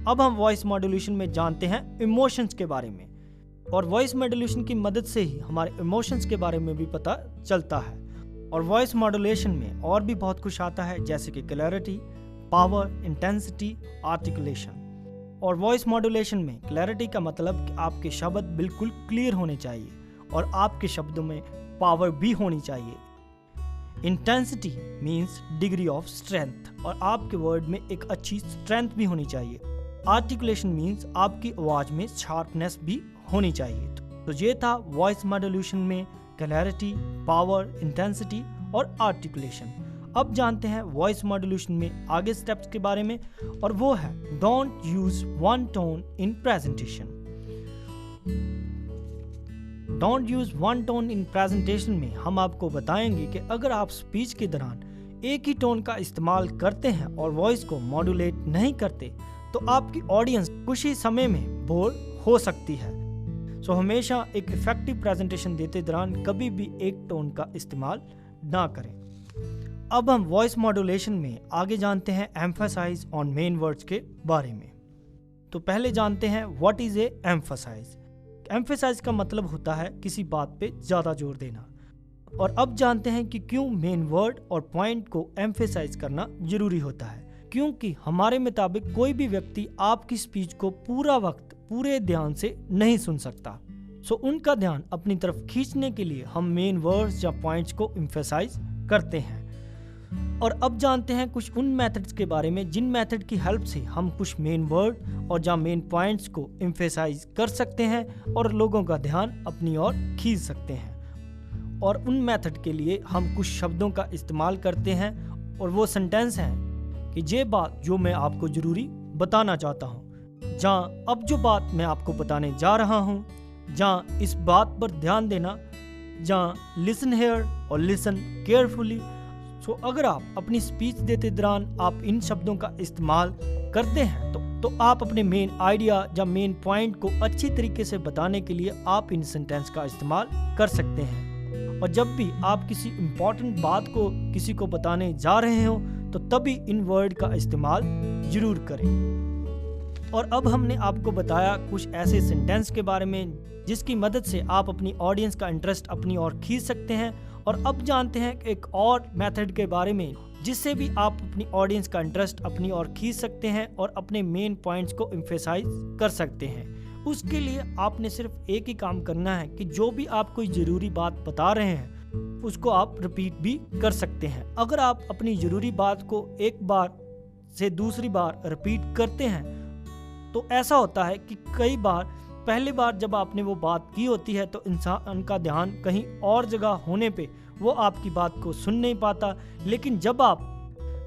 अब हम voice modulation में जानते हैं इमोशंस के बारे में, और वॉइस मॉड्यूलेशन की मदद से ही हमारे इमोशंस के बारे में भी पता चलता है। और वॉइस मॉड्यूलेशन में और भी बहुत कुछ आता है, जैसे कि क्लैरिटी, पावर, इंटेंसिटी, आर्टिकुलेशन। और वॉइस मॉड्यूलेशन में क्लैरिटी का मतलब कि आपके शब्द बिल्कुल क्लियर होने चाहिए और आपके शब्दों में पावर भी होनी चाहिए। Intensity means degree of strength, और आपके वर्ड में एक अच्छी स्ट्रेंथ भी होनी चाहिए। आर्टिकुलेशन मीन्स आपकी आवाज में शार्पनेस भी होनी चाहिए। तो ये था वॉइस मॉड्यूलेशन में क्लैरिटी, पावर, इंटेंसिटी और आर्टिकुलेशन। अब जानते हैं वॉइस मॉड्यूलेशन में आगे स्टेप्स के बारे में, और वो है don't use one tone in presentation. Don't use one tone in presentation में हम आपको बताएंगे कि अगर आप स्पीच के दौरान एक ही टोन का इस्तेमाल करते हैं और वॉइस को मॉड्यूलेट नहीं करते तो आपकी ऑडियंस कुछ ही समय में बोर हो सकती है। सो हमेशा एक इफेक्टिव प्रेजेंटेशन देते दौरान कभी भी एक टोन का इस्तेमाल ना करें। अब हम वॉइस मॉड्यूलेशन में आगे जानते हैं एम्फसाइज ऑन मेन वर्ड्स के बारे में। तो पहले जानते हैं what is a emphasize. Emphasize का मतलब होता है किसी बात पे ज़्यादा जोर देना। और अब जानते हैं कि क्यों मेन वर्ड और पॉइंट को एम्फसाइज करना जरूरी होता है। क्योंकि हमारे मुताबिक कोई भी व्यक्ति आपकी स्पीच को पूरा वक्त पूरे ध्यान से नहीं सुन सकता। सो उनका ध्यान अपनी तरफ खींचने के लिए हम मेन वर्ड्स या पॉइंट्स को एम्फसाइज करते हैं। और अब जानते हैं कुछ उन मेथड्स के बारे में जिन मेथड की हेल्प से हम कुछ मेन वर्ड और या मेन पॉइंट्स को एम्फसाइज कर सकते हैं और लोगों का ध्यान अपनी ओर खींच सकते हैं। और उन मेथड के लिए हम कुछ शब्दों का इस्तेमाल करते हैं, और वो सेंटेंस हैं कि ये बात जो मैं आपको जरूरी बताना चाहता हूँ, जहाँ अब जो बात मैं आपको बताने जा रहा हूँ, जहाँ इस बात पर ध्यान देना, जहाँ लिसन हेयर और लिसन केयरफुली। सो अगर आप अपनी स्पीच देते दौरान आप इन शब्दों का इस्तेमाल करते हैं तो आप अपने मेन आइडिया या मेन पॉइंट को अच्छी तरीके से बताने के लिए आप इन सेंटेंस का इस्तेमाल कर सकते हैं। और जब भी आप किसी इम्पोर्टेंट बात को किसी को बताने जा रहे हो तो तभी इन वर्ड का इस्तेमाल जरूर करें। और अब हमने आपको बताया कुछ ऐसे सेंटेंस के बारे में जिसकी मदद से आप अपनी ऑडियंस का इंटरेस्ट अपनी ओर खींच सकते हैं। और अब जानते हैं एक और मेथड के बारे में जिससे भी आप अपनी ऑडियंस का इंटरेस्ट अपनी ओर खींच सकते हैं और अपने मेन पॉइंट्स को एम्फसाइज कर सकते हैं। उसके लिए आपने सिर्फ एक ही काम करना है कि जो भी आप कोई ज़रूरी बात बता रहे हैं उसको आप रिपीट भी कर सकते हैं। अगर आप अपनी ज़रूरी बात को एक बार से दूसरी बार रिपीट करते हैं तो ऐसा होता है कि कई बार पहली बार जब आपने वो बात की होती है तो इंसान का ध्यान कहीं और जगह होने पे वो आपकी बात को सुन नहीं पाता, लेकिन जब आप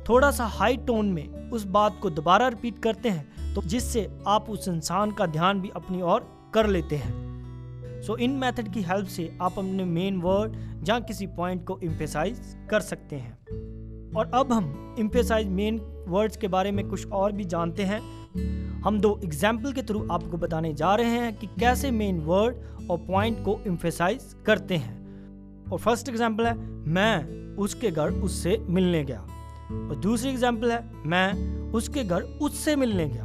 थोड़ा सा हाई टोन में उस बात को दोबारा रिपीट करते हैं तो जिससे आप उस इंसान का ध्यान भी अपनी ओर कर लेते हैं। सो इन मेथड की हेल्प से आप अपने मेन वर्ड या किसी पॉइंट को एम्फसाइज कर सकते हैं। और अब हम एम्फसाइज मेन वर्ड्स के बारे में कुछ और भी जानते हैं। हम दो एग्जाम्पल के थ्रू आपको बताने जा रहे हैं कि कैसे मेन वर्ड और पॉइंट को एम्फसाइज करते हैं। और फर्स्ट एग्जाम्पल है मैं उसके घर उससे मिलने गया, और दूसरी एग्जाम्पल है मैं उसके घर उससे मिलने गया।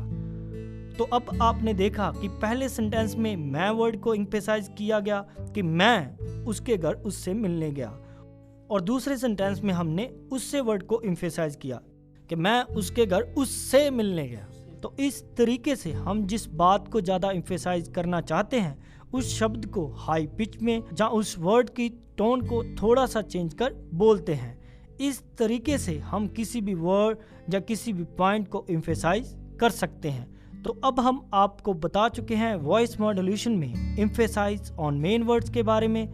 तो अब आपने देखा कि पहले सेंटेंस में मैं वर्ड को एम्फसाइज किया गया कि मैं उसके घर उससे मिलने गया, और दूसरे सेंटेंस में हमने उससे वर्ड को एम्फसाइज किया कि मैं उसके घर उससे मिलने गया। तो इस तरीके से हम जिस बात को ज़्यादा एम्फसाइज करना चाहते हैं उस शब्द को हाई पिच में या उस वर्ड की टोन को थोड़ा सा चेंज कर बोलते हैं। इस तरीके से हम किसी भी वर्ड या किसी भी पॉइंट को एम्फसाइज कर सकते हैं। तो अब हम आपको बता चुके हैं वॉइस मॉड्यूलेशन में एम्फसाइज ऑन मेन वर्ड्स के बारे में।